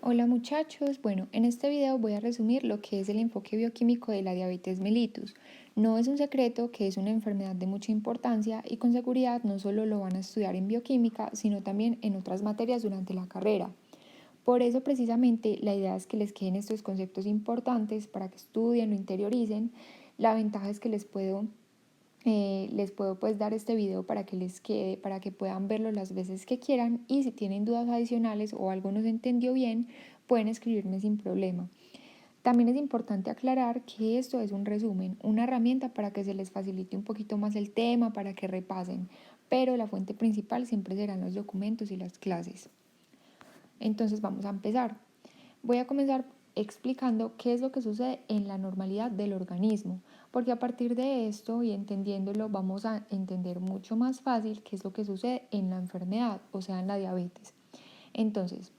Hola muchachos, bueno, en este video voy a resumir lo que es el enfoque bioquímico de la diabetes mellitus. No es un secreto que es una enfermedad de mucha importancia y con seguridad no solo lo van a estudiar en bioquímica, sino también en otras materias durante la carrera. Por eso precisamente la idea es que les queden estos conceptos importantes para que estudien, lo interioricen. La ventaja es que les puedo pues dar este video para que les quede, para que puedan verlo las veces que quieran y si tienen dudas adicionales o algo no se entendió bien, pueden escribirme sin problema. También es importante aclarar que esto es un resumen, una herramienta para que se les facilite un poquito más el tema, para que repasen, pero la fuente principal siempre serán los documentos y las clases. Entonces vamos a empezar. Voy a comenzar explicando qué es lo que sucede en la normalidad del organismo, porque a partir de esto y entendiéndolo vamos a entender mucho más fácil qué es lo que sucede en la enfermedad, o sea, en la diabetes. Entonces,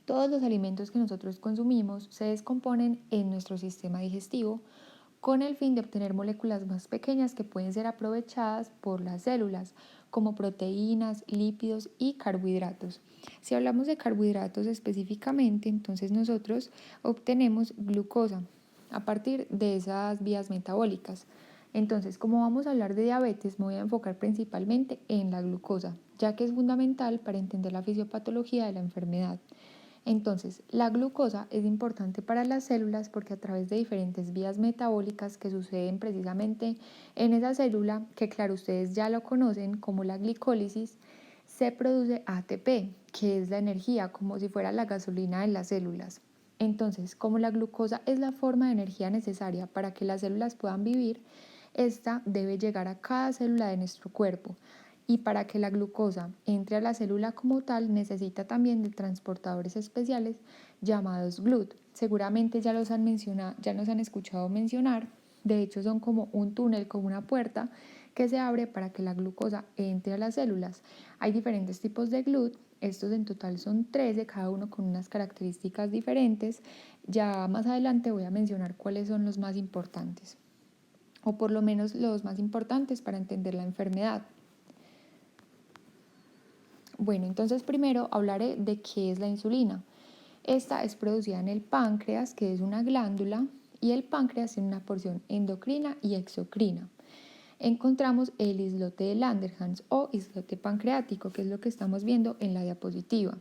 todos los alimentos que nosotros consumimos se descomponen en nuestro sistema digestivo con el fin de obtener moléculas más pequeñas que pueden ser aprovechadas por las células, como proteínas, lípidos y carbohidratos. Si hablamos de carbohidratos específicamente, entonces nosotros obtenemos glucosa a partir de esas vías metabólicas. Entonces, como vamos a hablar de diabetes, me voy a enfocar principalmente en la glucosa, ya que es fundamental para entender la fisiopatología de la enfermedad. Entonces, la glucosa es importante para las células porque a través de diferentes vías metabólicas que suceden precisamente en esa célula, que claro, ustedes ya lo conocen como la glicólisis, se produce ATP, que es la energía, como si fuera la gasolina de las células. Entonces, como la glucosa es la forma de energía necesaria para que las células puedan vivir, esta debe llegar a cada célula de nuestro cuerpo. Y para que la glucosa entre a la célula como tal, necesita también de transportadores especiales llamados GLUT. Seguramente ya los han mencionado, ya nos han escuchado mencionar. De hecho, son como un túnel, como una puerta que se abre para que la glucosa entre a las células. Hay diferentes tipos de GLUT. Estos en total son 13, cada uno con unas características diferentes. Ya más adelante voy a mencionar cuáles son los más importantes, o por lo menos los más importantes para entender la enfermedad. Bueno, entonces primero hablaré de qué es la insulina. Esta es producida en el páncreas, que es una glándula, y el páncreas tiene una porción endocrina y exocrina. Encontramos el islote de Langerhans o islote pancreático, que es lo que estamos viendo en la diapositiva.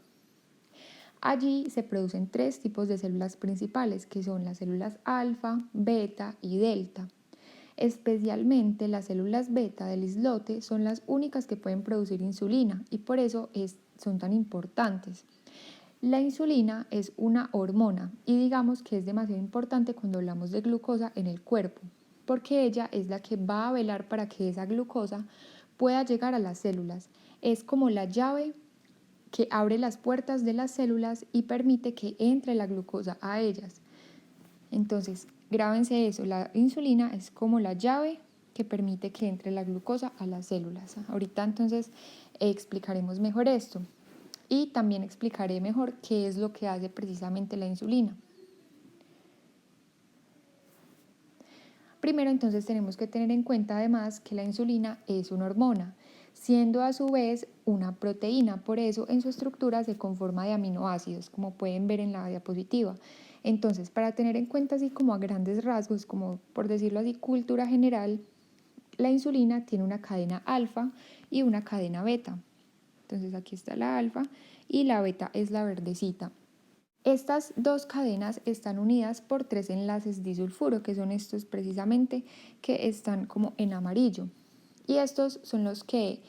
Allí se producen tres tipos de células principales, que son las células alfa, beta y delta. Especialmente las células beta del islote son las únicas que pueden producir insulina y por eso son tan importantes. La insulina es una hormona y digamos que es demasiado importante cuando hablamos de glucosa en el cuerpo, porque ella es la que va a velar para que esa glucosa pueda llegar a las células. Es como la llave que abre las puertas de las células y permite que entre la glucosa a ellas. Entonces, grábense eso, la insulina es como la llave que permite que entre la glucosa a las células. Ahorita entonces explicaremos mejor esto y también explicaré mejor qué es lo que hace precisamente la insulina. Primero entonces tenemos que tener en cuenta además que la insulina es una hormona, siendo a su vez una proteína, por eso en su estructura se conforma de aminoácidos, como pueden ver en la diapositiva. Entonces, para tener en cuenta así como a grandes rasgos, como por decirlo así, cultura general, la insulina tiene una cadena alfa y una cadena beta. Entonces aquí está la alfa y la beta es la verdecita. Estas dos cadenas están unidas por tres enlaces disulfuro, que son estos precisamente que están como en amarillo. Y estos son los que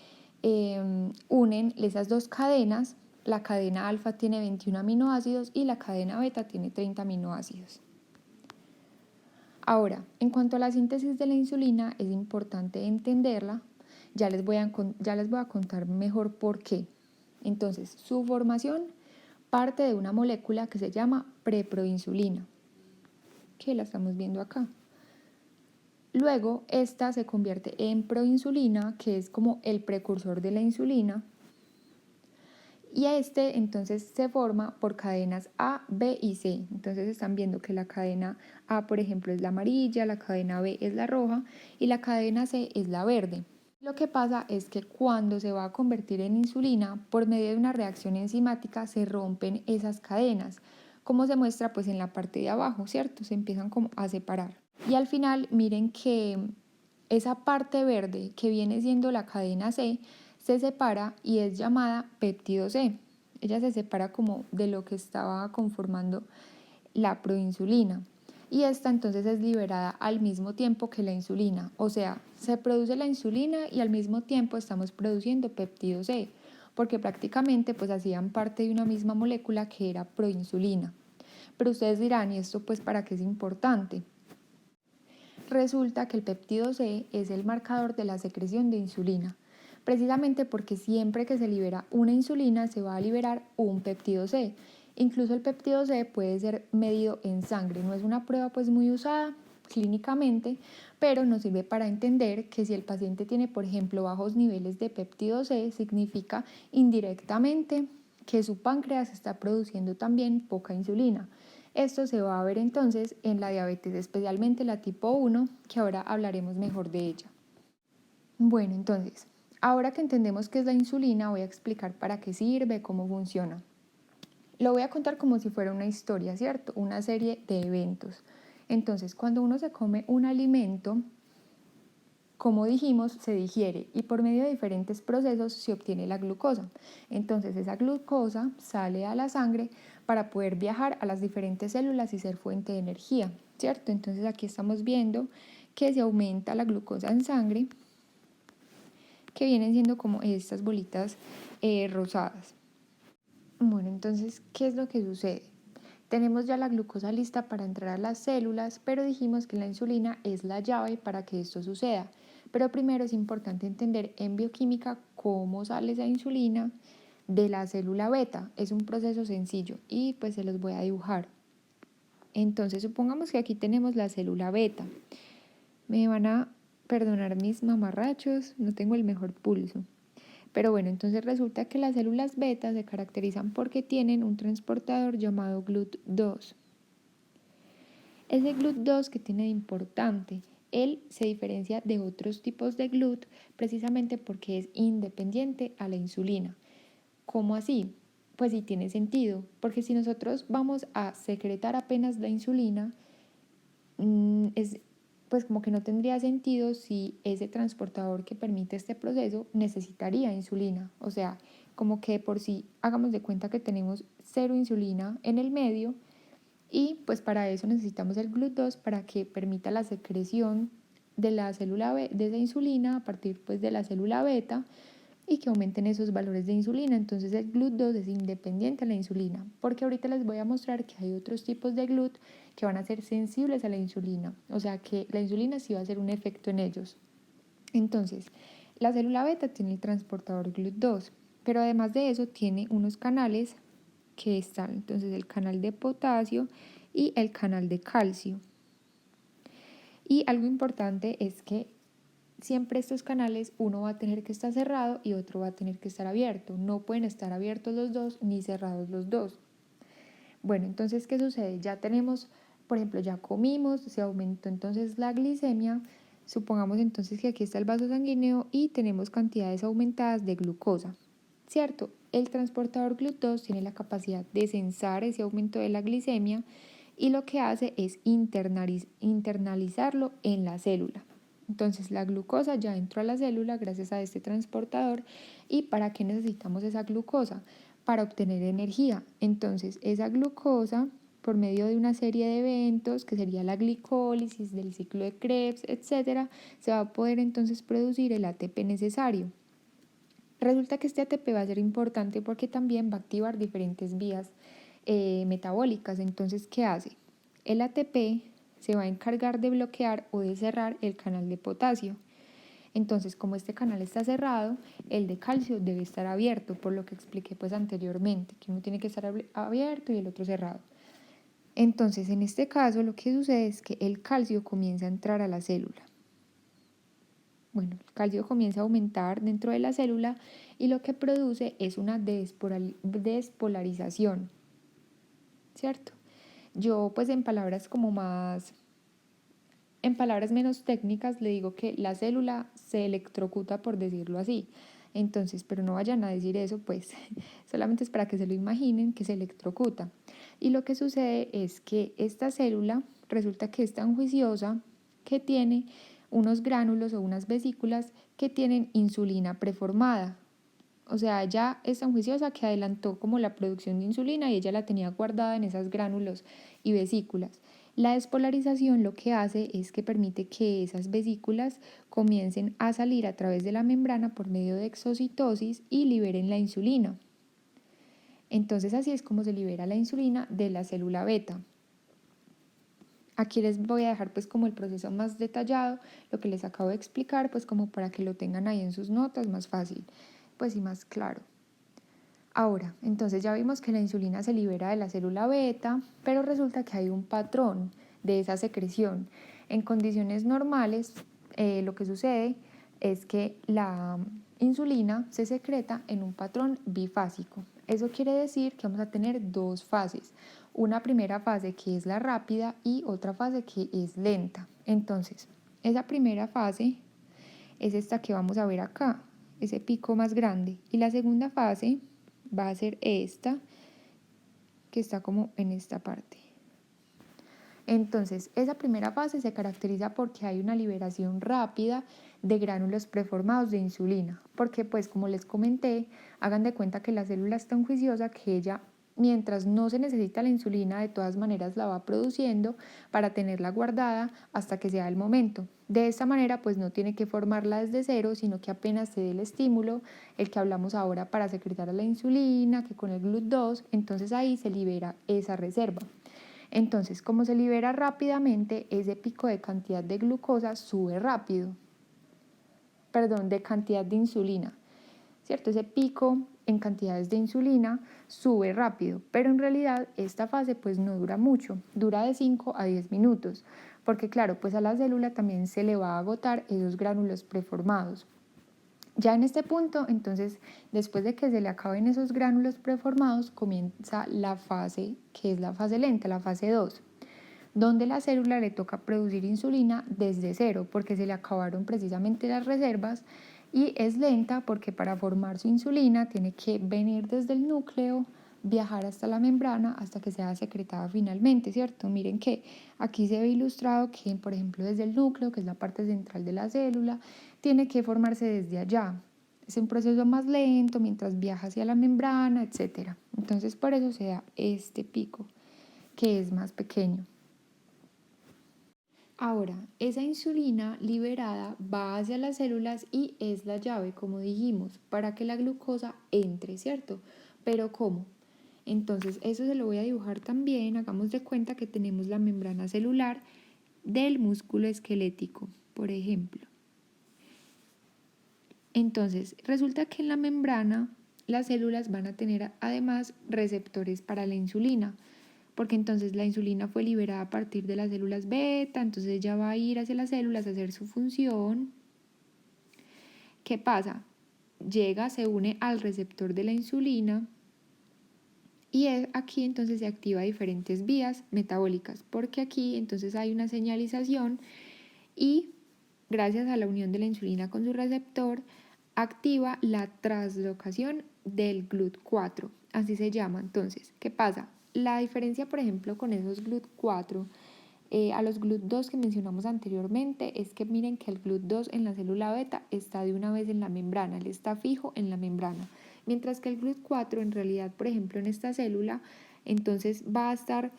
unen esas dos cadenas. La cadena alfa tiene 21 aminoácidos y la cadena beta tiene 30 aminoácidos. Ahora, en cuanto a la síntesis de la insulina, es importante entenderla. Ya les voy a contar mejor por qué. Entonces, su formación parte de una molécula que se llama preproinsulina, que la estamos viendo acá. Luego, esta se convierte en proinsulina, que es como el precursor de la insulina. Y este entonces se forma por cadenas A, B y C. Entonces están viendo que la cadena A, por ejemplo, es la amarilla, la cadena B es la roja y la cadena C es la verde. Lo que pasa es que cuando se va a convertir en insulina, por medio de una reacción enzimática se rompen esas cadenas, como se muestra pues en la parte de abajo, ¿cierto? Se empiezan como a separar. Y al final miren que esa parte verde que viene siendo la cadena C se separa y es llamada péptido C. Ella se separa como de lo que estaba conformando la proinsulina. Y esta entonces es liberada al mismo tiempo que la insulina. O sea, se produce la insulina y al mismo tiempo estamos produciendo péptido C, porque prácticamente pues hacían parte de una misma molécula que era proinsulina. Pero ustedes dirán, ¿y esto pues para qué es importante? Resulta que el péptido C es el marcador de la secreción de insulina, precisamente porque siempre que se libera una insulina se va a liberar un péptido C. Incluso el péptido C puede ser medido en sangre, no es una prueba pues muy usada clínicamente, pero nos sirve para entender que si el paciente tiene, por ejemplo, bajos niveles de péptido C, significa indirectamente que su páncreas está produciendo también poca insulina. Esto se va a ver entonces en la diabetes, especialmente la tipo 1, que ahora hablaremos mejor de ella. Bueno, entonces, ahora que entendemos qué es la insulina, voy a explicar para qué sirve, cómo funciona. Lo voy a contar como si fuera una historia, ¿cierto? Una serie de eventos. Entonces, cuando uno se come un alimento, como dijimos, se digiere y por medio de diferentes procesos se obtiene la glucosa. Entonces esa glucosa sale a la sangre para poder viajar a las diferentes células y ser fuente de energía, ¿cierto? Entonces aquí estamos viendo que se aumenta la glucosa en sangre, que vienen siendo como estas bolitas rosadas. Bueno, entonces, ¿qué es lo que sucede? Tenemos ya la glucosa lista para entrar a las células, pero dijimos que la insulina es la llave para que esto suceda. Pero primero es importante entender en bioquímica cómo sale esa insulina de la célula beta. Es un proceso sencillo y pues se los voy a dibujar. Entonces supongamos que aquí tenemos la célula beta. Me van a perdonar mis mamarrachos, no tengo el mejor pulso. Pero bueno, entonces resulta que las células beta se caracterizan porque tienen un transportador llamado GLUT2. Ese GLUT2 que tiene de importante, él se diferencia de otros tipos de GLUT precisamente porque es independiente a la insulina. ¿Cómo así? Pues sí tiene sentido, porque si nosotros vamos a secretar apenas la insulina, es pues como que no tendría sentido si ese transportador que permite este proceso necesitaría insulina. O sea, como que por sí hagamos de cuenta que tenemos cero insulina en el medio y pues para eso necesitamos el GLUT2 para que permita la secreción de la célula de esa insulina a partir pues de la célula beta y que aumenten esos valores de insulina. Entonces el GLUT2 es independiente a la insulina, porque ahorita les voy a mostrar que hay otros tipos de GLUT que van a ser sensibles a la insulina, o sea que la insulina sí va a hacer un efecto en ellos. Entonces, la célula beta tiene el transportador GLUT2, pero además de eso tiene unos canales que están, entonces el canal de potasio y el canal de calcio. Y algo importante es que siempre estos canales uno va a tener que estar cerrado y otro va a tener que estar abierto. No pueden estar abiertos los dos ni cerrados los dos. Bueno, entonces, ¿qué sucede? Ya tenemos, por ejemplo, ya comimos, se aumentó entonces la glicemia. Supongamos entonces que aquí está el vaso sanguíneo y tenemos cantidades aumentadas de glucosa, ¿cierto? El transportador GLUT2 tiene la capacidad de censar ese aumento de la glicemia y lo que hace es internalizarlo en la célula. Entonces la glucosa ya entró a la célula gracias a este transportador. ¿Y para qué necesitamos esa glucosa? Para obtener energía. Entonces esa glucosa, por medio de una serie de eventos, que sería la glicólisis del ciclo de Krebs, etc., se va a poder entonces producir el ATP necesario. Resulta que este ATP va a ser importante porque también va a activar diferentes vías metabólicas. Entonces, ¿qué hace? El ATP se va a encargar de bloquear o de cerrar el canal de potasio. Entonces, como este canal está cerrado, el de calcio debe estar abierto, por lo que expliqué pues anteriormente, que uno tiene que estar abierto y el otro cerrado. Entonces, en este caso, lo que sucede es que el calcio comienza a entrar a la célula. Bueno, el calcio comienza a aumentar dentro de la célula y lo que produce es una despolarización, ¿cierto? Yo pues en palabras como más En palabras menos técnicas le digo que la célula se electrocuta, por decirlo así. Entonces, pero no vayan a decir eso, pues solamente es para que se lo imaginen, que se electrocuta. Y lo que sucede es que esta célula resulta que es tan juiciosa que tiene unos gránulos o unas vesículas que tienen insulina preformada. O sea, ella es tan juiciosa que adelantó como la producción de insulina y ella la tenía guardada en esos gránulos y vesículas. La despolarización lo que hace es que permite que esas vesículas comiencen a salir a través de la membrana por medio de exocitosis y liberen la insulina. Entonces así es como se libera la insulina de la célula beta. Aquí les voy a dejar pues como el proceso más detallado, lo que les acabo de explicar, pues como para que lo tengan ahí en sus notas más fácil, pues y más claro. Ahora, entonces ya vimos que la insulina se libera de la célula beta, pero resulta que hay un patrón de esa secreción. En condiciones normales, lo que sucede es que la insulina se secreta en un patrón bifásico. Eso quiere decir que vamos a tener dos fases. Una primera fase que es la rápida y otra fase que es lenta. Entonces, esa primera fase es esta que vamos a ver acá, ese pico más grande. Y la segunda fase va a ser esta, que está como en esta parte. Entonces, esa primera fase se caracteriza porque hay una liberación rápida de gránulos preformados de insulina, porque pues como les comenté, hagan de cuenta que la célula es tan juiciosa que ella, mientras no se necesita la insulina, de todas maneras la va produciendo para tenerla guardada hasta que sea el momento. De esta manera pues no tiene que formarla desde cero, sino que apenas se dé el estímulo, el que hablamos ahora para secretar a la insulina, que con el GLUT2, entonces ahí se libera esa reserva. Entonces, como se libera rápidamente, ese pico de cantidad de glucosa sube rápido, de cantidad de insulina, ¿cierto? Ese pico en cantidades de insulina sube rápido, pero en realidad esta fase pues no dura mucho, dura de 5 a 10 minutos, porque claro, pues a la célula también se le va a agotar esos gránulos preformados. Ya en este punto, entonces, después de que se le acaben esos gránulos preformados, comienza la fase que es la fase lenta, la fase 2, donde la célula le toca producir insulina desde cero, porque se le acabaron precisamente las reservas, y es lenta porque para formar su insulina tiene que venir desde el núcleo, viajar hasta la membrana hasta que sea secretada finalmente, ¿cierto? Miren que aquí se ve ilustrado que, por ejemplo, desde el núcleo, que es la parte central de la célula, tiene que formarse desde allá. Es un proceso más lento mientras viaja hacia la membrana, etc. Entonces, por eso se da este pico, que es más pequeño. Ahora, esa insulina liberada va hacia las células y es la llave, como dijimos, para que la glucosa entre, ¿cierto? Pero ¿cómo? Entonces, eso se lo voy a dibujar también. Hagamos de cuenta que tenemos la membrana celular del músculo esquelético, por ejemplo. Entonces, resulta que en la membrana las células van a tener además receptores para la insulina, porque entonces la insulina fue liberada a partir de las células beta, entonces ella va a ir hacia las células a hacer su función. ¿Qué pasa? Llega, se une al receptor de la insulina y aquí entonces se activa diferentes vías metabólicas, porque aquí entonces hay una señalización y gracias a la unión de la insulina con su receptor, activa la translocación del GLUT4, así se llama. Entonces, ¿qué pasa? La diferencia, por ejemplo, con esos GLUT4 a los GLUT2 que mencionamos anteriormente es que miren que el GLUT2 en la célula beta está de una vez en la membrana, él está fijo en la membrana, mientras que el GLUT4 en realidad, por ejemplo, en esta célula, entonces va a estar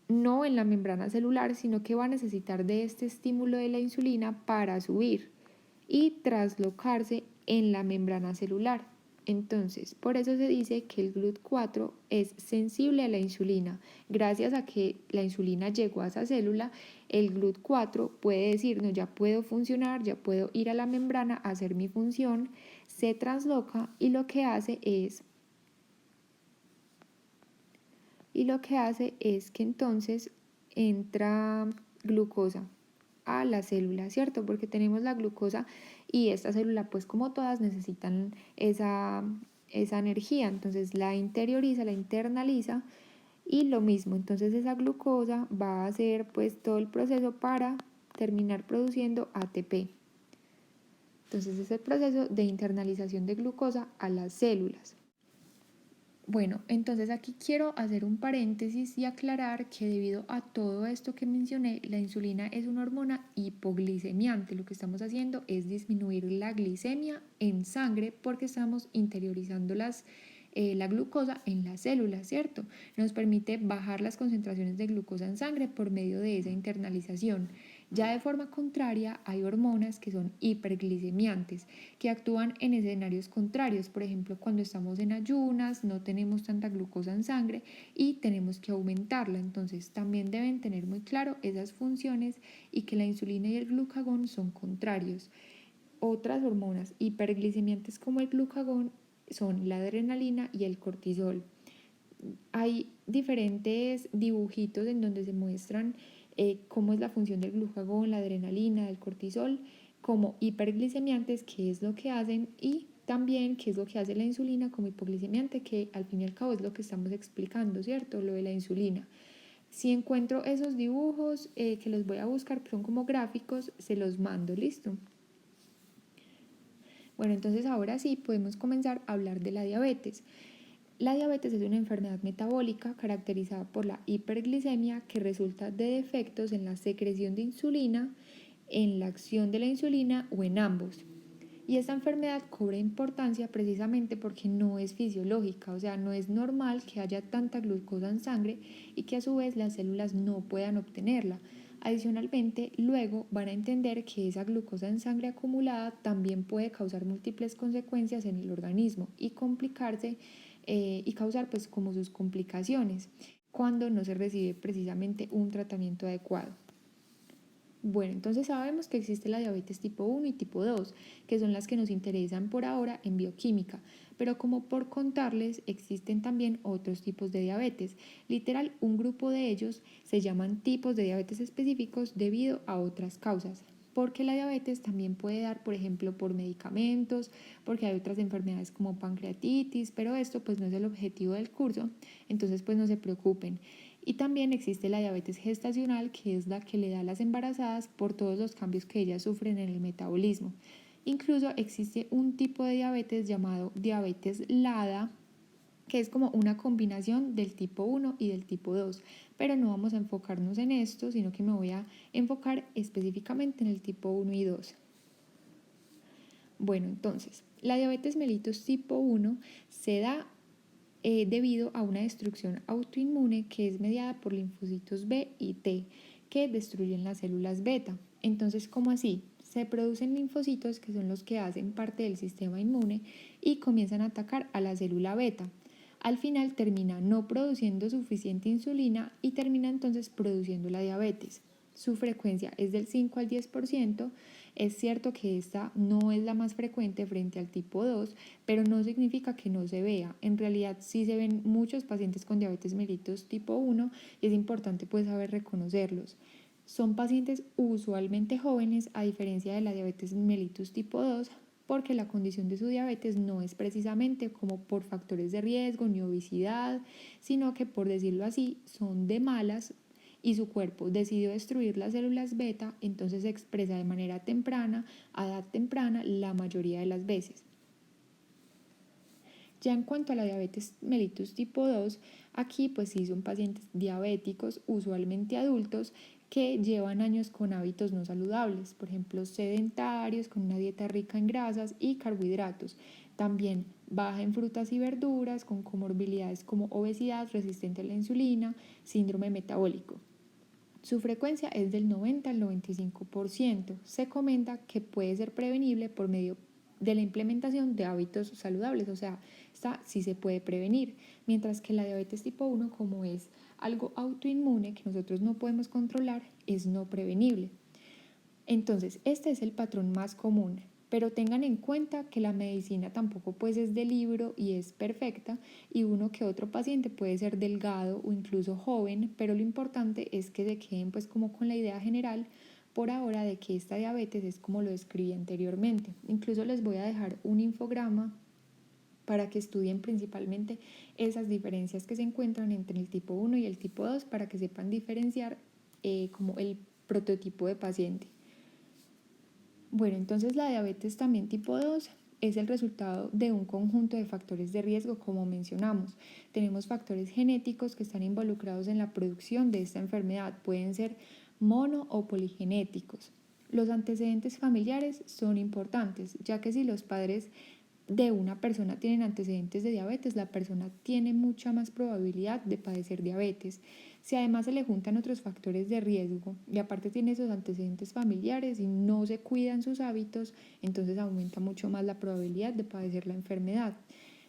no en la membrana celular, sino que va a necesitar de este estímulo de la insulina para subir y traslocarse en la membrana celular. Entonces, por eso se dice que el GLUT4 es sensible a la insulina. Gracias a que la insulina llegó a esa célula, el GLUT4 puede decir, no, ya puedo funcionar, ya puedo ir a la membrana a hacer mi función, se trasloca y lo que hace es que entonces entra glucosa a la célula, ¿cierto? Porque tenemos la glucosa y esta célula, pues como todas, necesitan esa energía, entonces la interioriza, la internaliza Y lo mismo, entonces esa glucosa va a hacer pues todo el proceso para terminar produciendo ATP. Entonces es el proceso de internalización de glucosa a las células. Bueno, entonces aquí quiero hacer un paréntesis y aclarar que debido a todo esto que mencioné, la insulina es una hormona hipoglicemiante. Lo que estamos haciendo es disminuir la glicemia en sangre porque estamos interiorizando la glucosa en las células, ¿cierto? Nos permite bajar las concentraciones de glucosa en sangre por medio de esa internalización. Ya de forma contraria, hay hormonas que son hiperglicemiantes, que actúan en escenarios contrarios. Por ejemplo, cuando estamos en ayunas, no tenemos tanta glucosa en sangre y tenemos que aumentarla. Entonces, también deben tener muy claro esas funciones y que la insulina y el glucagón son contrarios. Otras hormonas hiperglicemiantes como el glucagón son la adrenalina y el cortisol. Hay diferentes dibujitos en donde se muestran cómo es la función del glucagón, la adrenalina, del cortisol, como hiperglicemiantes, qué es lo que hacen, y también qué es lo que hace la insulina como hipoglicemiante, que al fin y al cabo es lo que estamos explicando, ¿cierto? Lo de la insulina. Si encuentro esos dibujos que los voy a buscar, que son como gráficos, se los mando, ¿listo? Bueno, entonces ahora sí podemos comenzar a hablar de la diabetes. La diabetes es una enfermedad metabólica caracterizada por la hiperglicemia que resulta de defectos en la secreción de insulina, en la acción de la insulina o en ambos. Y esta enfermedad cobra importancia precisamente porque no es fisiológica, o sea, no es normal que haya tanta glucosa en sangre y que a su vez las células no puedan obtenerla. Adicionalmente, luego van a entender que esa glucosa en sangre acumulada también puede causar múltiples consecuencias en el organismo y complicarse y causar pues como sus complicaciones cuando no se recibe precisamente un tratamiento adecuado. Bueno, entonces sabemos que existe la diabetes tipo 1 y tipo 2, que son las que nos interesan por ahora en bioquímica, pero como por contarles, existen también otros tipos de diabetes. Literal, un grupo de ellos se llaman tipos de diabetes específicos debido a otras causas. Porque la diabetes también puede dar, por ejemplo, por medicamentos, porque hay otras enfermedades como pancreatitis, pero esto pues no es el objetivo del curso, entonces pues no se preocupen. Y también existe la diabetes gestacional, que es la que le da a las embarazadas por todos los cambios que ellas sufren en el metabolismo. Incluso existe un tipo de diabetes llamado diabetes LADA, que es como una combinación del tipo 1 y del tipo 2, pero no vamos a enfocarnos en esto, sino que me voy a enfocar específicamente en el tipo 1 y 2. Bueno, entonces, la diabetes mellitus tipo 1 se da debido a una destrucción autoinmune que es mediada por linfocitos B y T que destruyen las células beta. Entonces, ¿cómo así? Se producen linfocitos que son los que hacen parte del sistema inmune y comienzan a atacar a la célula beta. Al final termina no produciendo suficiente insulina y termina entonces produciendo la diabetes. Su frecuencia es del 5 al 10%. Es cierto que esta no es la más frecuente frente al tipo 2, pero no significa que no se vea. En realidad sí se ven muchos pacientes con diabetes mellitus tipo 1 y es importante pues saber reconocerlos. Son pacientes usualmente jóvenes a diferencia de la diabetes mellitus tipo 2 porque la condición de su diabetes no es precisamente como por factores de riesgo ni obesidad, sino que por decirlo así son de malas y su cuerpo decidió destruir las células beta, entonces se expresa de manera temprana, a edad temprana, la mayoría de las veces. Ya en cuanto a la diabetes mellitus tipo 2, aquí pues sí son pacientes diabéticos, usualmente adultos, que llevan años con hábitos no saludables, por ejemplo sedentarios, con una dieta rica en grasas y carbohidratos. También baja en frutas y verduras, con comorbilidades como obesidad, resistente a la insulina, síndrome metabólico. Su frecuencia es del 90 al 95%. Se comenta que puede ser prevenible por medio de la implementación de hábitos saludables, o sea, esta sí se puede prevenir, mientras que la diabetes tipo 1, como es algo autoinmune que nosotros no podemos controlar, es no prevenible. Entonces, este es el patrón más común, pero tengan en cuenta que la medicina tampoco pues es de libro y es perfecta y uno que otro paciente puede ser delgado o incluso joven, pero lo importante es que se queden pues como con la idea general por ahora de que esta diabetes es como lo describí anteriormente. Incluso les voy a dejar un infograma para que estudien principalmente esas diferencias que se encuentran entre el tipo 1 y el tipo 2 para que sepan diferenciar como el prototipo de paciente. Bueno, entonces la diabetes también tipo 2 es el resultado de un conjunto de factores de riesgo, como mencionamos. Tenemos factores genéticos que están involucrados en la producción de esta enfermedad. Pueden ser mono o poligenéticos. Los antecedentes familiares son importantes, ya que si los padres de una persona tienen antecedentes de diabetes, la persona tiene mucha más probabilidad de padecer diabetes. Si además se le juntan otros factores de riesgo y aparte tiene esos antecedentes familiares y no se cuidan sus hábitos, entonces aumenta mucho más la probabilidad de padecer la enfermedad.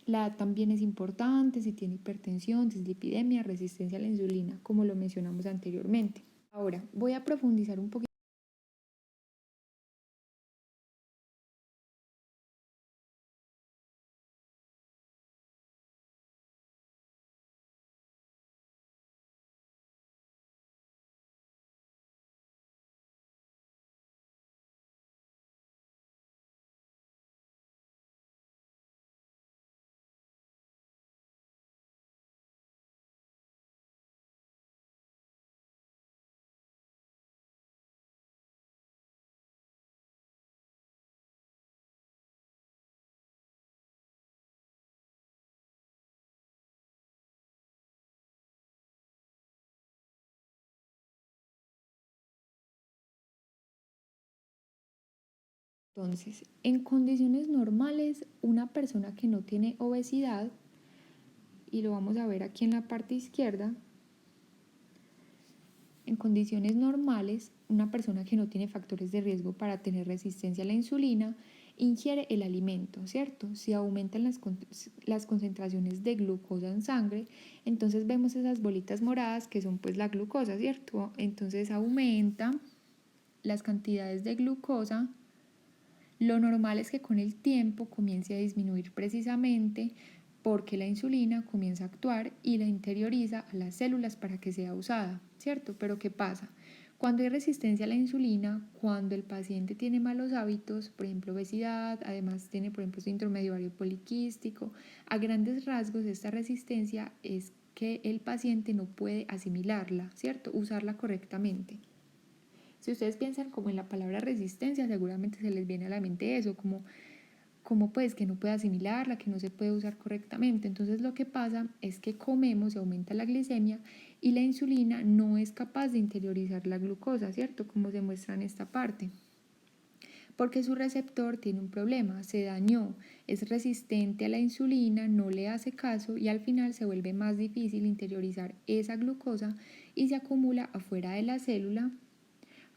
La edad también es importante, si tiene hipertensión, dislipidemia, resistencia a la insulina, como lo mencionamos anteriormente. Ahora voy a profundizar un poquito. Entonces, en condiciones normales, una persona que no tiene obesidad, y lo vamos a ver aquí en la parte izquierda, en condiciones normales, una persona que no tiene factores de riesgo para tener resistencia a la insulina, ingiere el alimento, ¿cierto? Si aumentan las concentraciones de glucosa en sangre, entonces vemos esas bolitas moradas que son pues la glucosa, ¿cierto? Entonces aumenta las cantidades de glucosa. Lo normal es que con el tiempo comience a disminuir precisamente porque la insulina comienza a actuar y la interioriza a las células para que sea usada, ¿cierto? Pero ¿qué pasa? Cuando hay resistencia a la insulina, cuando el paciente tiene malos hábitos, por ejemplo obesidad, además tiene por ejemplo síndrome de ovario poliquístico, a grandes rasgos esta resistencia es que el paciente no puede asimilarla, ¿cierto? Usarla correctamente. Si ustedes piensan como en la palabra resistencia, seguramente se les viene a la mente eso, como pues que no puede asimilarla, que no se puede usar correctamente. Entonces lo que pasa es que comemos y aumenta la glicemia y la insulina no es capaz de interiorizar la glucosa, ¿cierto? Como se muestra en esta parte. Porque su receptor tiene un problema, se dañó, es resistente a la insulina, no le hace caso y al final se vuelve más difícil interiorizar esa glucosa y se acumula afuera de la célula,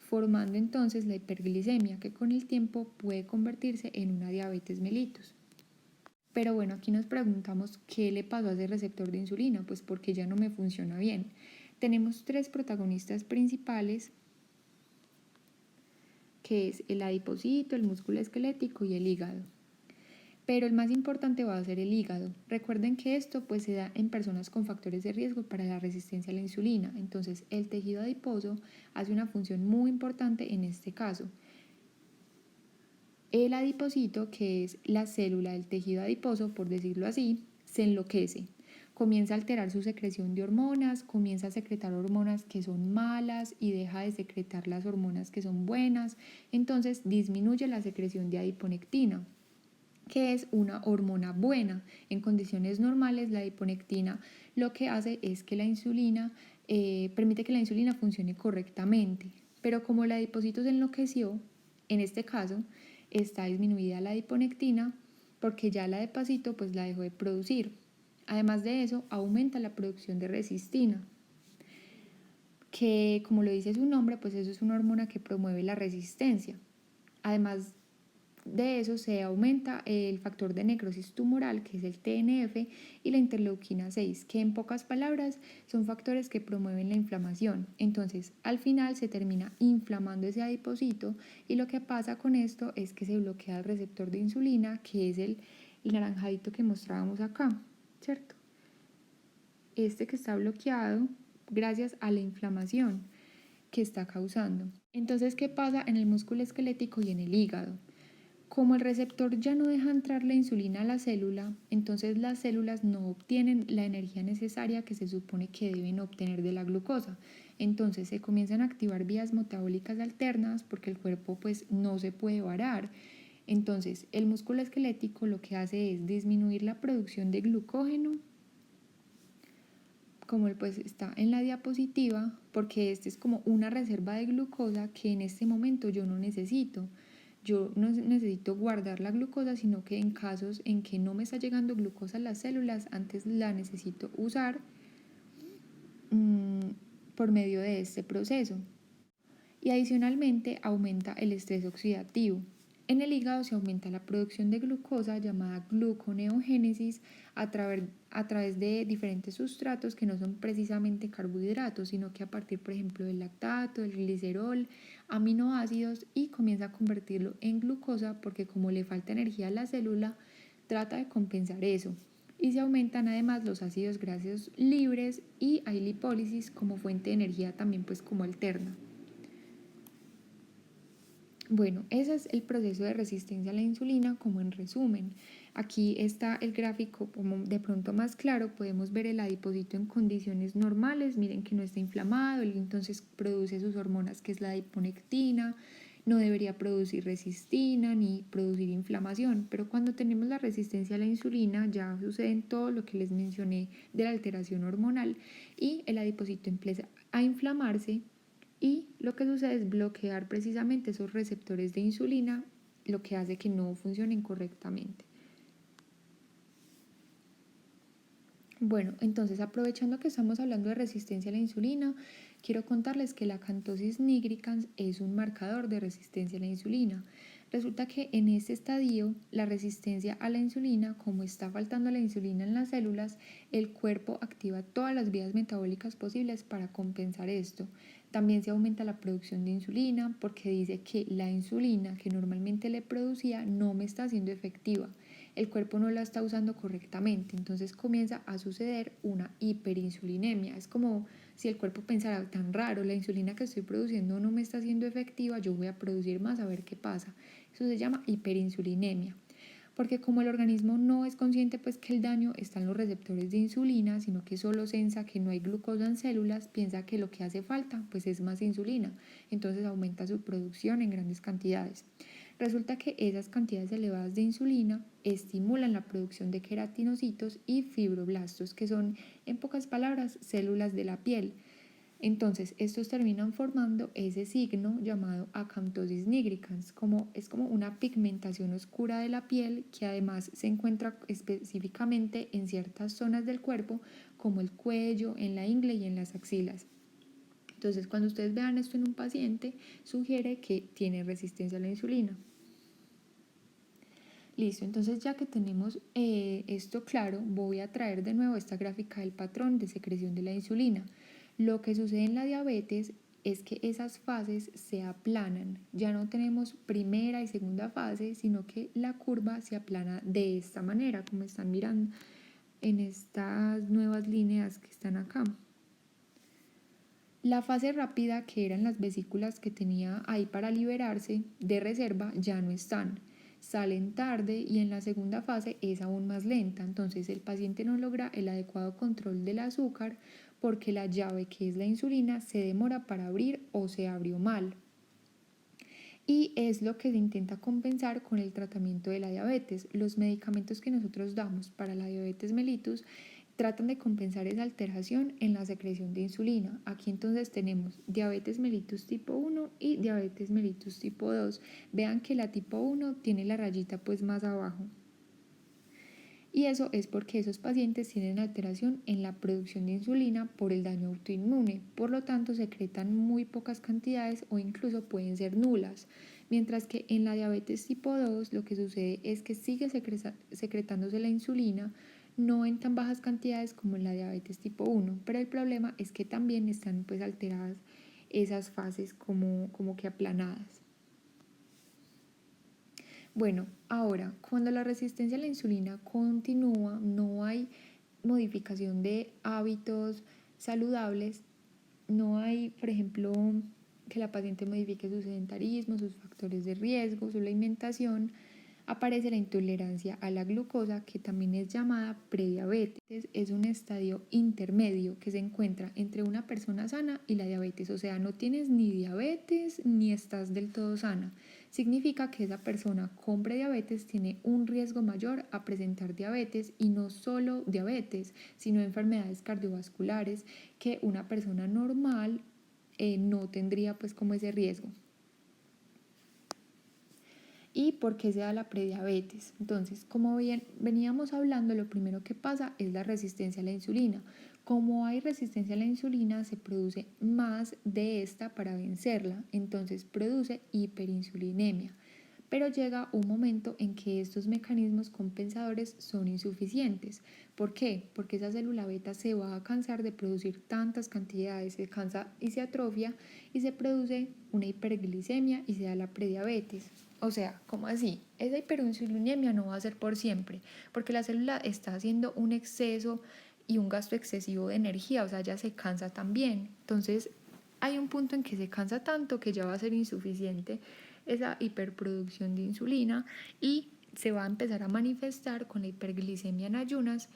formando entonces la hiperglicemia, que con el tiempo puede convertirse en una diabetes mellitus. Pero bueno, aquí nos preguntamos qué le pasó a ese receptor de insulina, pues porque ya no me funciona bien. Tenemos tres protagonistas principales, que es el adipocito, el músculo esquelético y el hígado. Pero el más importante va a ser el hígado. Recuerden que esto pues se da en personas con factores de riesgo para la resistencia a la insulina. Entonces el tejido adiposo hace una función muy importante en este caso. El adipocito, que es la célula del tejido adiposo, por decirlo así, se enloquece. Comienza a alterar su secreción de hormonas, comienza a secretar hormonas que son malas y deja de secretar las hormonas que son buenas. Entonces disminuye la secreción de adiponectina, que es una hormona buena. En condiciones normales, la adiponectina lo que hace es que la insulina permite que la insulina funcione correctamente. Pero como el adipocito se enloqueció, en este caso, está disminuida la adiponectina porque ya la adipocito pues la dejó de producir. Además de eso, aumenta la producción de resistina, que como lo dice su nombre, pues eso es una hormona que promueve la resistencia. Además de eso se aumenta el factor de necrosis tumoral, que es el TNF, y la interleuquina 6, que en pocas palabras son factores que promueven la inflamación. Entonces, al final se termina inflamando ese adipocito y lo que pasa con esto es que se bloquea el receptor de insulina, que es el naranjadito que mostrábamos acá, ¿cierto? Este que está bloqueado gracias a la inflamación que está causando. Entonces, ¿qué pasa en el músculo esquelético y en el hígado? Como el receptor ya no deja entrar la insulina a la célula, entonces las células no obtienen la energía necesaria que se supone que deben obtener de la glucosa. Entonces se comienzan a activar vías metabólicas alternas porque el cuerpo pues no se puede varar. Entonces el músculo esquelético lo que hace es disminuir la producción de glucógeno, como pues está en la diapositiva, porque este es como una reserva de glucosa que en este momento yo no necesito. Yo no necesito guardar la glucosa, sino que en casos en que no me está llegando glucosa a las células, antes la necesito usar por medio de este proceso. Y adicionalmente aumenta el estrés oxidativo. En el hígado se aumenta la producción de glucosa llamada gluconeogénesis a través de diferentes sustratos que no son precisamente carbohidratos, sino que a partir, por ejemplo, del lactato, del glicerol, aminoácidos, y comienza a convertirlo en glucosa porque como le falta energía a la célula, trata de compensar eso. Y se aumentan además los ácidos grasos libres y hay lipólisis como fuente de energía también pues como alterna. Bueno, ese es el proceso de resistencia a la insulina como en resumen. Aquí está el gráfico como de pronto más claro, podemos ver el adipocito en condiciones normales, miren que no está inflamado, él entonces produce sus hormonas que es la adiponectina, no debería producir resistina ni producir inflamación, pero cuando tenemos la resistencia a la insulina ya sucede todo lo que les mencioné de la alteración hormonal y el adipocito empieza a inflamarse y lo que sucede es bloquear precisamente esos receptores de insulina, lo que hace que no funcionen correctamente. Bueno, entonces aprovechando que estamos hablando de resistencia a la insulina, quiero contarles que la acanthosis nigricans es un marcador de resistencia a la insulina. Resulta que en este estadio, la resistencia a la insulina, como está faltando la insulina en las células, el cuerpo activa todas las vías metabólicas posibles para compensar esto. También se aumenta la producción de insulina porque dice que la insulina que normalmente le producía no me está siendo efectiva. El cuerpo no la está usando correctamente, entonces comienza a suceder una hiperinsulinemia. Es como si el cuerpo pensara, tan raro, la insulina que estoy produciendo no me está siendo efectiva, yo voy a producir más a ver qué pasa. Eso se llama hiperinsulinemia. Porque como el organismo no es consciente pues que el daño está en los receptores de insulina, sino que solo sensa que no hay glucosa en células, piensa que lo que hace falta pues es más insulina, entonces aumenta su producción en grandes cantidades. Resulta que esas cantidades elevadas de insulina estimulan la producción de queratinocitos y fibroblastos, que son, en pocas palabras, células de la piel. Entonces, estos terminan formando ese signo llamado acanthosis nigricans, es como una pigmentación oscura de la piel que además se encuentra específicamente en ciertas zonas del cuerpo, como el cuello, en la ingle y en las axilas. Entonces, cuando ustedes vean esto en un paciente, sugiere que tiene resistencia a la insulina. Listo, entonces ya que tenemos esto claro, voy a traer de nuevo esta gráfica del patrón de secreción de la insulina. Lo que sucede en la diabetes es que esas fases se aplanan. Ya no tenemos primera y segunda fase, sino que la curva se aplana de esta manera, como están mirando en estas nuevas líneas que están acá. La fase rápida, que eran las vesículas que tenía ahí para liberarse de reserva, ya no están. Salen tarde y en la segunda fase es aún más lenta. Entonces el paciente no logra el adecuado control del azúcar porque la llave que es la insulina se demora para abrir o se abrió mal. Y es lo que se intenta compensar con el tratamiento de la diabetes. Los medicamentos que nosotros damos para la diabetes mellitus tratan de compensar esa alteración en la secreción de insulina. Aquí entonces tenemos diabetes mellitus tipo 1 y diabetes mellitus tipo 2. Vean que la tipo 1 tiene la rayita pues más abajo. Y eso es porque esos pacientes tienen alteración en la producción de insulina por el daño autoinmune, por lo tanto secretan muy pocas cantidades o incluso pueden ser nulas, mientras que en la diabetes tipo 2 lo que sucede es que sigue secretándose la insulina, no en tan bajas cantidades como en la diabetes tipo 1, pero el problema es que también están pues alteradas esas fases como que aplanadas. Bueno, ahora, cuando la resistencia a la insulina continúa, no hay modificación de hábitos saludables, no hay, por ejemplo, que la paciente modifique su sedentarismo, sus factores de riesgo, su alimentación, aparece la intolerancia a la glucosa, que también es llamada prediabetes. Es un estadio intermedio que se encuentra entre una persona sana y la diabetes, o sea, no tienes ni diabetes ni estás del todo sana. Significa que esa persona con prediabetes tiene un riesgo mayor a presentar diabetes, y no solo diabetes, sino enfermedades cardiovasculares que una persona normal no tendría pues como ese riesgo. ¿Y por qué se da la prediabetes? Entonces, como bien veníamos hablando, lo primero que pasa es la resistencia a la insulina. Como hay resistencia a la insulina, se produce más de esta para vencerla, entonces produce hiperinsulinemia. Pero llega un momento en que estos mecanismos compensadores son insuficientes. ¿Por qué? Porque esa célula beta se va a cansar de producir tantas cantidades, se cansa y se atrofia, y se produce una hiperglicemia y se da la prediabetes. O sea, ¿cómo así? Esa hiperinsulinemia no va a ser por siempre, porque la célula está haciendo un exceso y un gasto excesivo de energía, o sea, ya se cansa también. Entonces, hay un punto en que se cansa tanto que ya va a ser insuficiente esa hiperproducción de insulina, y se va a empezar a manifestar con la hiperglicemia en ayunas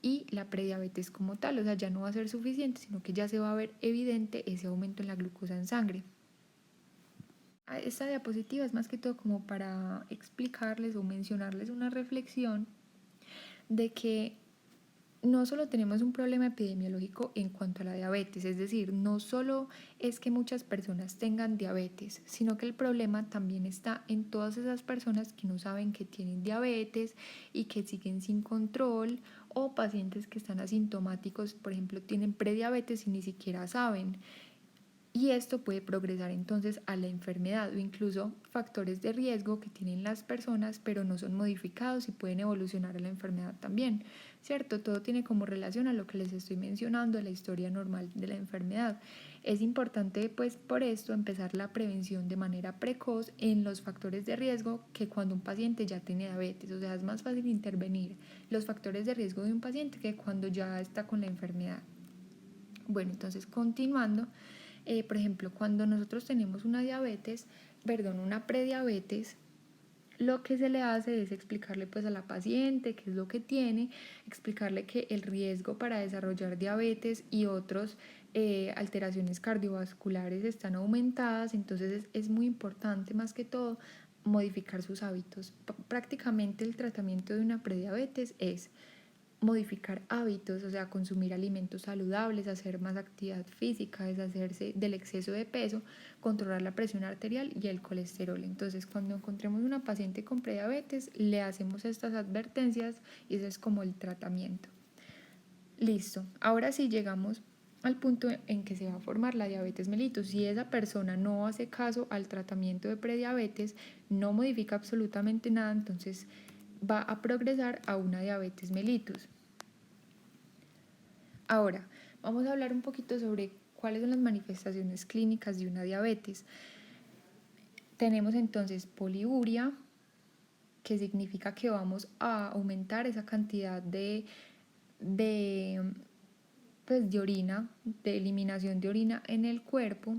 y la prediabetes como tal. O sea, ya no va a ser suficiente, sino que ya se va a ver evidente ese aumento en la glucosa en sangre. Esta diapositiva es más que todo como para explicarles o mencionarles una reflexión de que no solo tenemos un problema epidemiológico en cuanto a la diabetes, es decir, no solo es que muchas personas tengan diabetes, sino que el problema también está en todas esas personas que no saben que tienen diabetes y que siguen sin control, o pacientes que están asintomáticos, por ejemplo, tienen prediabetes y ni siquiera saben. Y esto puede progresar entonces a la enfermedad, o incluso factores de riesgo que tienen las personas pero no son modificados y pueden evolucionar a la enfermedad también, ¿cierto? Todo tiene como relación a lo que les estoy mencionando, la historia normal de la enfermedad. Es importante pues por esto empezar la prevención de manera precoz en los factores de riesgo que cuando un paciente ya tiene diabetes. O sea, es más fácil intervenir los factores de riesgo de un paciente que cuando ya está con la enfermedad. Bueno, entonces continuando, por ejemplo, cuando nosotros tenemos una prediabetes, lo que se le hace es explicarle pues a la paciente qué es lo que tiene, explicarle que el riesgo para desarrollar diabetes y otras alteraciones cardiovasculares están aumentadas. Entonces es muy importante más que todo modificar sus hábitos. Prácticamente el tratamiento de una prediabetes es modificar hábitos, o sea, consumir alimentos saludables, hacer más actividad física, deshacerse del exceso de peso, controlar la presión arterial y el colesterol. Entonces, cuando encontremos una paciente con prediabetes, le hacemos estas advertencias y ese es como el tratamiento. Listo, ahora sí llegamos al punto en que se va a formar la diabetes mellitus. Si esa persona no hace caso al tratamiento de prediabetes, no modifica absolutamente nada, entonces va a progresar a una diabetes mellitus. Ahora, vamos a hablar un poquito sobre cuáles son las manifestaciones clínicas de una diabetes. Tenemos entonces poliuria, que significa que vamos a aumentar esa cantidad de orina, de eliminación de orina en el cuerpo,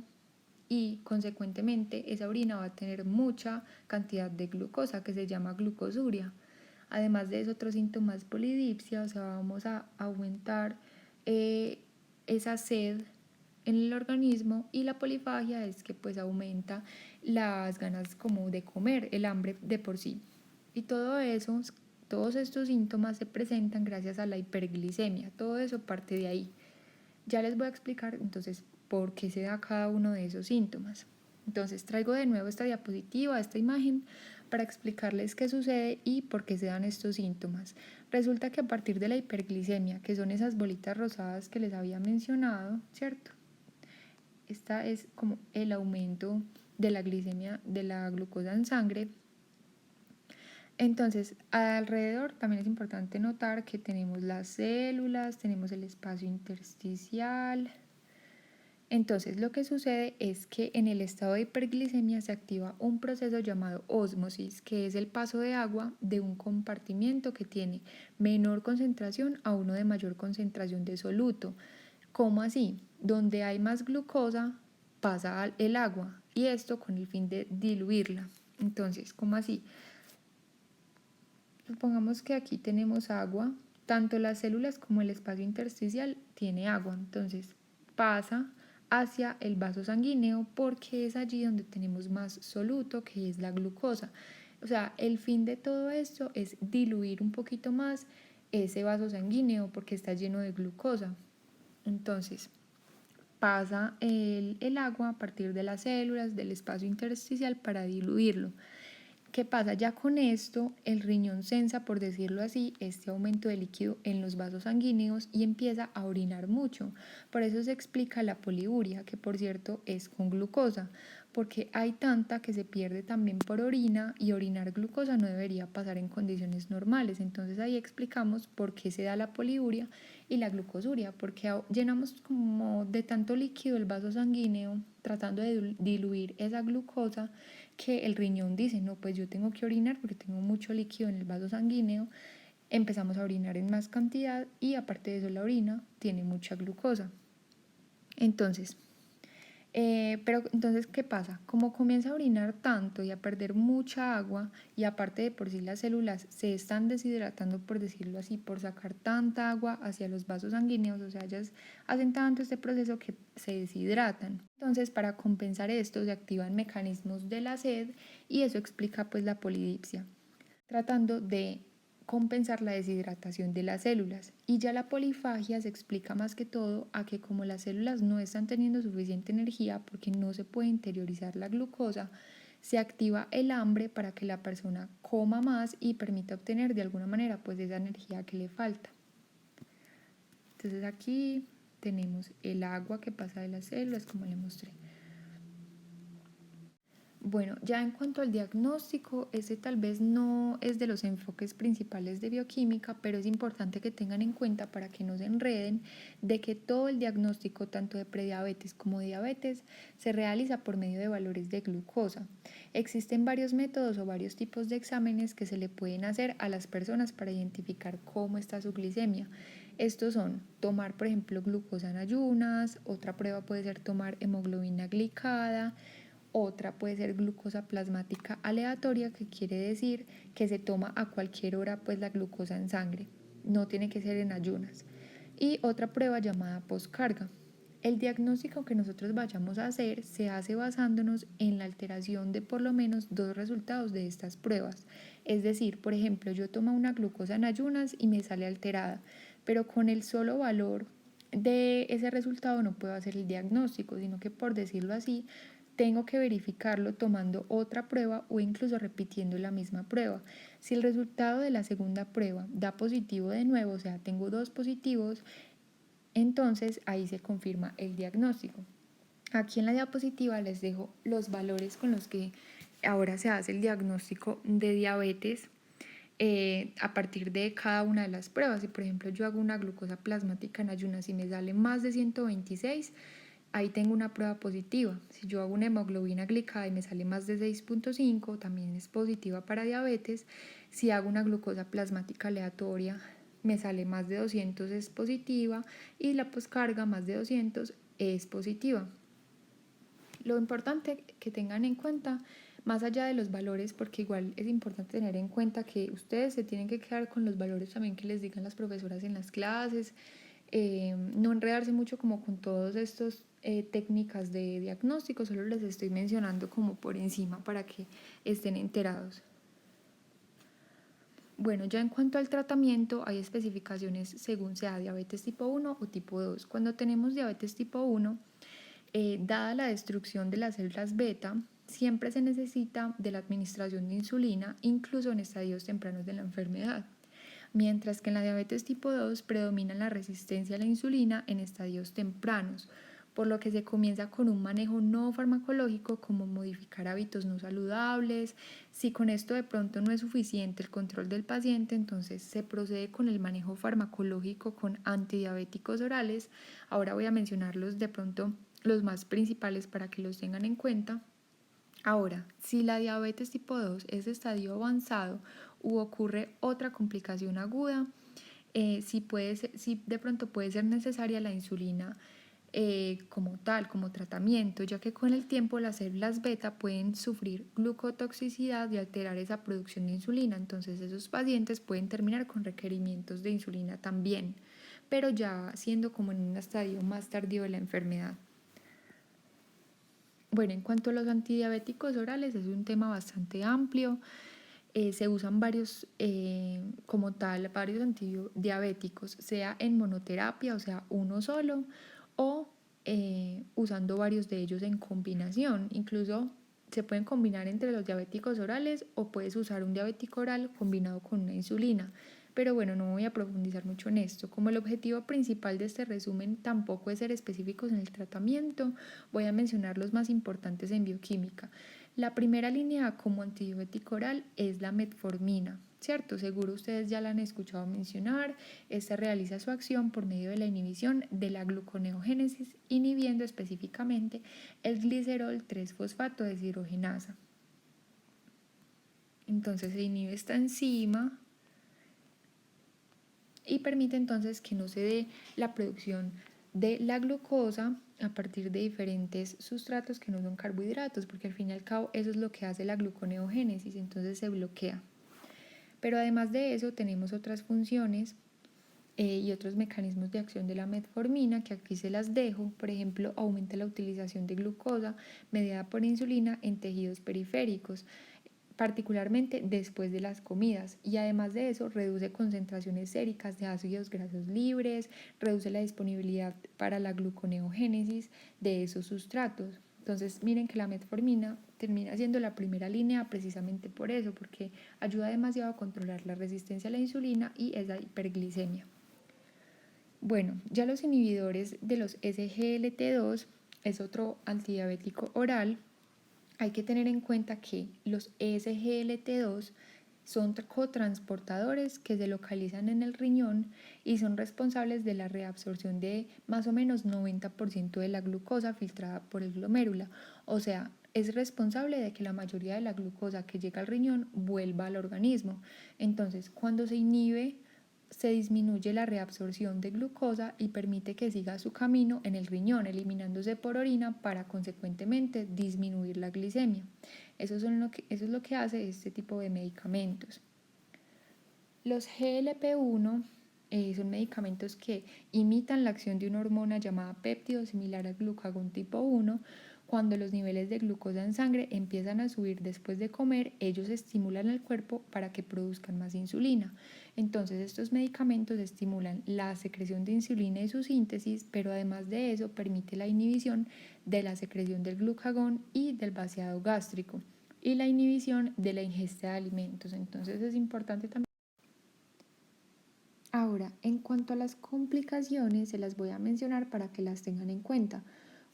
y consecuentemente esa orina va a tener mucha cantidad de glucosa, que se llama glucosuria. Además de eso, otros síntomas polidipsia, o sea, vamos a aumentar esa sed en el organismo, y la polifagia es que pues aumenta las ganas como de comer, el hambre de por sí. Y todo eso, todos estos síntomas se presentan gracias a la hiperglicemia, todo eso parte de ahí. Ya les voy a explicar entonces por qué se da cada uno de esos síntomas. Entonces traigo de nuevo esta diapositiva, esta imagen, para explicarles qué sucede y por qué se dan estos síntomas. Resulta que a partir de la hiperglicemia, que son esas bolitas rosadas que les había mencionado, ¿cierto? Esta es como el aumento de la glicemia, de la glucosa en sangre. Entonces, alrededor también es importante notar que tenemos las células, tenemos el espacio intersticial. Entonces, lo que sucede es que en el estado de hiperglicemia se activa un proceso llamado ósmosis, que es el paso de agua de un compartimiento que tiene menor concentración a uno de mayor concentración de soluto. ¿Cómo así? Donde hay más glucosa pasa el agua, y esto con el fin de diluirla. Entonces, ¿cómo así? supongamos que aquí tenemos agua, tanto las células como el espacio intersticial tiene agua, entonces pasa hacia el vaso sanguíneo porque es allí donde tenemos más soluto, que es la glucosa. O sea, el fin de todo esto es diluir un poquito más ese vaso sanguíneo porque está lleno de glucosa. Entonces, pasa el agua a partir de las células del espacio intersticial para diluirlo. ¿Qué pasa? Ya con esto, el riñón sensa, por decirlo así, este aumento de líquido en los vasos sanguíneos y empieza a orinar mucho. Por eso se explica la poliuria, que por cierto es con glucosa, porque hay tanta que se pierde también por orina y orinar glucosa no debería pasar en condiciones normales. Entonces ahí explicamos por qué se da la poliuria y la glucosuria, porque llenamos como de tanto líquido el vaso sanguíneo tratando de diluir esa glucosa que el riñón dice, no, pues yo tengo que orinar porque tengo mucho líquido en el vaso sanguíneo, empezamos a orinar en más cantidad y aparte de eso la orina tiene mucha glucosa. Entonces, pero entonces, ¿qué pasa? Como comienza a orinar tanto y a perder mucha agua y aparte de por sí las células se están deshidratando, por decirlo así, por sacar tanta agua hacia los vasos sanguíneos, o sea, ellas hacen tanto este proceso que se deshidratan. Entonces, para compensar esto se activan mecanismos de la sed y eso explica pues la polidipsia, tratando de compensar la deshidratación de las células. Y ya la polifagia se explica más que todo a que como las células no están teniendo suficiente energía porque no se puede interiorizar la glucosa, se activa el hambre para que la persona coma más y permita obtener de alguna manera pues esa energía que le falta. Entonces aquí tenemos el agua que pasa de las células, como le mostré. Bueno, ya en cuanto al diagnóstico, ese tal vez no es de los enfoques principales de bioquímica, pero es importante que tengan en cuenta para que no se enreden de que todo el diagnóstico, tanto de prediabetes como de diabetes, se realiza por medio de valores de glucosa. Existen varios métodos o varios tipos de exámenes que se le pueden hacer a las personas para identificar cómo está su glicemia. Estos son tomar, por ejemplo, glucosa en ayunas, otra prueba puede ser tomar hemoglobina glicada, otra puede ser glucosa plasmática aleatoria, que quiere decir que se toma a cualquier hora pues la glucosa en sangre, no tiene que ser en ayunas. Y otra prueba llamada postcarga. El diagnóstico que nosotros vayamos a hacer se hace basándonos en la alteración de por lo menos dos resultados de estas pruebas. Es decir, por ejemplo, yo tomo una glucosa en ayunas y me sale alterada, pero con el solo valor de ese resultado no puedo hacer el diagnóstico, sino que por decirlo así, tengo que verificarlo tomando otra prueba o incluso repitiendo la misma prueba. Si el resultado de la segunda prueba da positivo de nuevo, o sea, tengo dos positivos, entonces ahí se confirma el diagnóstico. Aquí en la diapositiva les dejo los valores con los que ahora se hace el diagnóstico de diabetes a partir de cada una de las pruebas. Si por ejemplo yo hago una glucosa plasmática en ayunas y me sale más de 126, ahí tengo una prueba positiva. Si yo hago una hemoglobina glicada y me sale más de 6.5, también es positiva para diabetes. Si hago una glucosa plasmática aleatoria, me sale más de 200, es positiva, y la poscarga más de 200 es positiva. Lo importante que tengan en cuenta, más allá de los valores, porque igual es importante tener en cuenta que ustedes se tienen que quedar con los valores también que les digan las profesoras en las clases, no enredarse mucho como con todos estos técnicas de diagnóstico, solo les estoy mencionando como por encima para que estén enterados. Bueno, ya en cuanto al tratamiento, hay especificaciones según sea diabetes tipo 1 o tipo 2. Cuando tenemos diabetes tipo 1, dada la destrucción de las células beta, siempre se necesita de la administración de insulina, incluso en estadios tempranos de la enfermedad. Mientras que en la diabetes tipo 2 predomina la resistencia a la insulina en estadios tempranos, por lo que se comienza con un manejo no farmacológico como modificar hábitos no saludables. Si con esto de pronto no es suficiente el control del paciente, entonces se procede con el manejo farmacológico con antidiabéticos orales. Ahora voy a mencionarlos de pronto los más principales para que los tengan en cuenta. Ahora, si la diabetes tipo 2 es de estadio avanzado u ocurre otra complicación aguda, si de pronto puede ser necesaria la insulina como tal, como tratamiento, ya que con el tiempo las células beta pueden sufrir glucotoxicidad y alterar esa producción de insulina. Entonces esos pacientes pueden terminar con requerimientos de insulina también, pero ya siendo como en un estadio más tardío de la enfermedad. Bueno, en cuanto a los antidiabéticos orales, es un tema bastante amplio. Se usan varios, como tal, varios antidiabéticos, sea en monoterapia, o sea, uno solo, o usando varios de ellos en combinación. Incluso se pueden combinar entre los diabéticos orales o puedes usar un diabético oral combinado con una insulina. Pero bueno, no voy a profundizar mucho en esto. Como el objetivo principal de este resumen tampoco es ser específicos en el tratamiento, voy a mencionar los más importantes en bioquímica. La primera línea como antidiabético oral es la metformina, ¿cierto? Seguro ustedes ya la han escuchado mencionar. Esta realiza su acción por medio de la inhibición de la gluconeogénesis, inhibiendo específicamente el glicerol 3-fosfato deshidrogenasa. Entonces se inhibe esta enzima y permite entonces que no se dé la producción de la glucosa a partir de diferentes sustratos que no son carbohidratos, porque al fin y al cabo eso es lo que hace la gluconeogénesis, entonces se bloquea. Pero además de eso tenemos otras funciones y otros mecanismos de acción de la metformina que aquí se las dejo. Por ejemplo, aumenta la utilización de glucosa mediada por insulina en tejidos periféricos, particularmente después de las comidas, y además de eso reduce concentraciones séricas de ácidos grasos libres, reduce la disponibilidad para la gluconeogénesis de esos sustratos. Entonces miren que la metformina termina siendo la primera línea precisamente por eso, porque ayuda demasiado a controlar la resistencia a la insulina y esa hiperglicemia. Bueno, ya los inhibidores de los SGLT2 es otro antidiabético oral. Hay que tener en cuenta que los SGLT2 son cotransportadores que se localizan en el riñón y son responsables de la reabsorción de más o menos 90% de la glucosa filtrada por el glomérulo. O sea, es responsable de que la mayoría de la glucosa que llega al riñón vuelva al organismo. Entonces, cuando se inhibe, se disminuye la reabsorción de glucosa y permite que siga su camino en el riñón, eliminándose por orina para consecuentemente disminuir la glicemia. Eso es lo que hace este tipo de medicamentos. Los GLP-1 son medicamentos que imitan la acción de una hormona llamada péptido similar al glucagón tipo 1. Cuando los niveles de glucosa en sangre empiezan a subir después de comer, ellos estimulan al cuerpo para que produzcan más insulina. Entonces estos medicamentos estimulan la secreción de insulina y su síntesis, pero además de eso permite la inhibición de la secreción del glucagón y del vaciado gástrico y la inhibición de la ingesta de alimentos. Entonces es importante también. Ahora, en cuanto a las complicaciones, se las voy a mencionar para que las tengan en cuenta.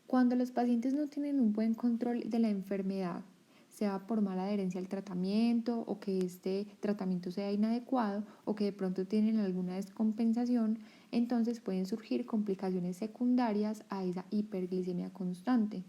Cuando los pacientes no tienen un buen control de la enfermedad, sea por mala adherencia al tratamiento o que este tratamiento sea inadecuado o que de pronto tienen alguna descompensación, entonces pueden surgir complicaciones secundarias a esa hiperglicemia constante.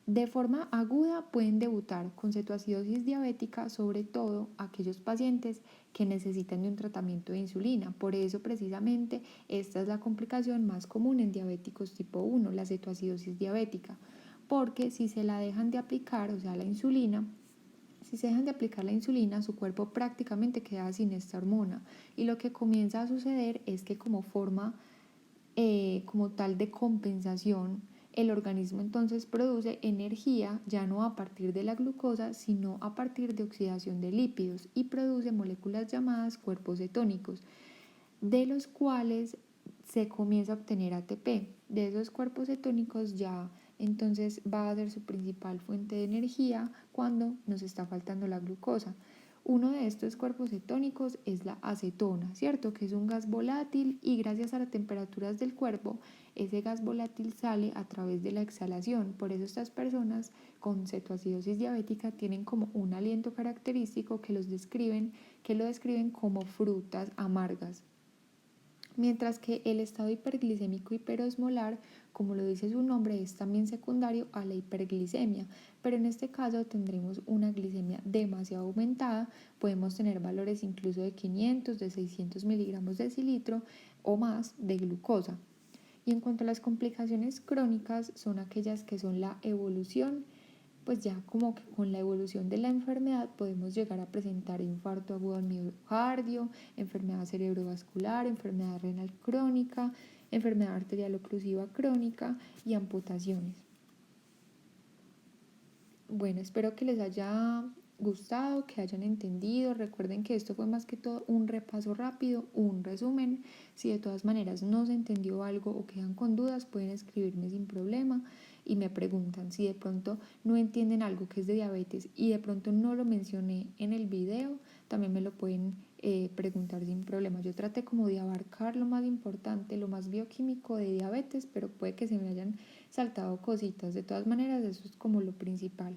De forma aguda pueden debutar con cetoacidosis diabética, sobre todo aquellos pacientes que necesitan de un tratamiento de insulina. Por eso precisamente esta es la complicación más común en diabéticos tipo 1, la cetoacidosis diabética, porque si se la dejan de aplicar, o sea, la insulina, si se dejan de aplicar la insulina, su cuerpo prácticamente queda sin esta hormona y lo que comienza a suceder es que como forma como tal de compensación, el organismo entonces produce energía ya no a partir de la glucosa, sino a partir de oxidación de lípidos y produce moléculas llamadas cuerpos cetónicos, de los cuales se comienza a obtener ATP. De esos cuerpos cetónicos ya entonces va a ser su principal fuente de energía cuando nos está faltando la glucosa. Uno de estos cuerpos cetónicos es la acetona, ¿cierto? Que es un gas volátil y gracias a las temperaturas del cuerpo, ese gas volátil sale a través de la exhalación. Por eso estas personas con cetoacidosis diabética tienen como un aliento característico que lo describen como frutas amargas. Mientras que el estado hiperglicémico hiperosmolar, como lo dice su nombre, es también secundario a la hiperglicemia, pero en este caso tendremos una glicemia demasiado aumentada, podemos tener valores incluso de 500, de 600 miligramos decilitro o más de glucosa. Y en cuanto a las complicaciones crónicas, son aquellas que son la evolución, pues ya como que con la evolución de la enfermedad podemos llegar a presentar infarto agudo al miocardio, enfermedad cerebrovascular, enfermedad renal crónica, enfermedad arterial oclusiva crónica y amputaciones. Bueno, espero que les haya gustado, que hayan entendido. Recuerden que esto fue más que todo un repaso rápido, un resumen. Si de todas maneras no se entendió algo o quedan con dudas, pueden escribirme sin problema y me preguntan. Si de pronto no entienden algo que es de diabetes y de pronto no lo mencioné en el video, también me lo pueden preguntar sin problema. Yo traté como de abarcar lo más importante, lo más bioquímico de diabetes, pero puede que se me hayan saltado cositas. De todas maneras, eso es como lo principal.